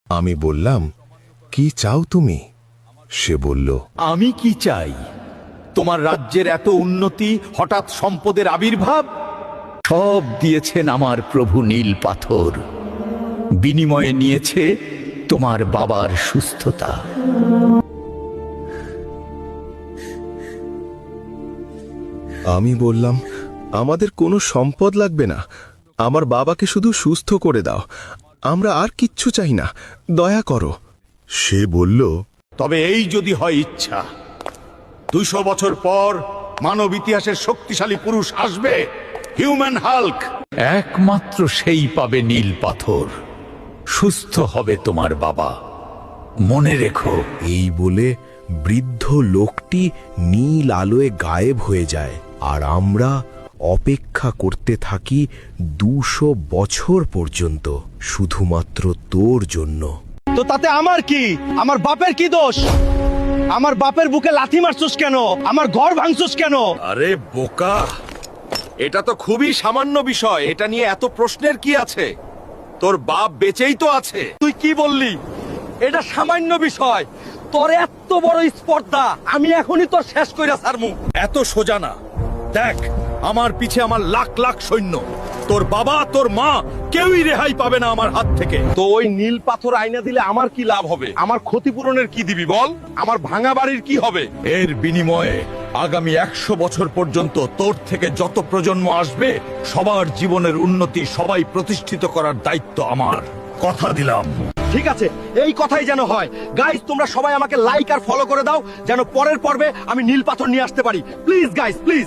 আমি বললাম, কি চাও তুমি? সে বলল, আমি কি চাই? তোমার রাজ্যের এত উন্নতি, হঠাৎ সম্পদের আবির্ভাব, সব দিয়েছেন আমার প্রভু নীল পাথর। বিনিময়ে নিয়েছে তোমার বাবার সুস্থতা। আমি বললাম, আমাদের কোনো সম্পদ লাগবে না, আমার বাবাকে শুধু সুস্থ করে দাও, আমরা আর কিচ্ছু চাই না, দয়া করো। সে বলল, তবে এই যদি হয় ইচ্ছা, 200 বছর পর মানব ইতিহাসের শক্তিশালী পুরুষ আসবে, হিউম্যান হাল্ক। একমাত্র সেই পাবে নীল পাথর। সুস্থ হবে তোমার বাবা, মনে রেখো। এই বলে বৃদ্ধ লোকটি নীল আলোয় গায়েব হয়ে যায়, আর আমরা অপেক্ষা করতে থাকি 200 বছর পর্যন্ত, শুধুমাত্র তোর জন্য। তো তাতে আমার কি? আমার বাপের কি দোষ? আমার বাপের বুকে লাথি মারছস কেন? আমার ঘর ভাঙছস কেন? আরে বোকা, এটা তো খুবই সামান্য বিষয়, এটা নিয়ে এত প্রশ্নের কি আছে? তোর বাপ বেঁচেই তো আছে। তুই কি বললি? এটা সামান্য বিষয়। তোর এত বড় স্পর্ধা, আমি এখনই তোর শেষ কইরা ছাড়মু। এত সোজা না। দেখ, আমার পিছে আমার লাখ লাখ সৈন্য। তোর বাবা, তোর মা, কেউই রেহাই পাবে না আমার হাত থেকে। তো ওই নীল পাথর আইনা দিলে আমার কি লাভ হবে? আমার ক্ষতিপূরণের কি দিবি বল? আমার ভাঙা বাড়ির কি হবে? এর বিনিময়ে আগামী 100 বছর পর্যন্ত তোর থেকে যত প্রজন্ম আসবে, সবার জীবনের উন্নতি, সবাই প্রতিষ্ঠিত করার দায়িত্ব আমার। কথা দিলাম। ঠিক আছে, এই কথাই যেন হয়। গাইস, তোমরা সবাই আমাকে লাইক আর ফলো করে দাও, যেন পরের পর্বে আমি নীল পাথর নিয়ে আসতে পারি। Please guys, please.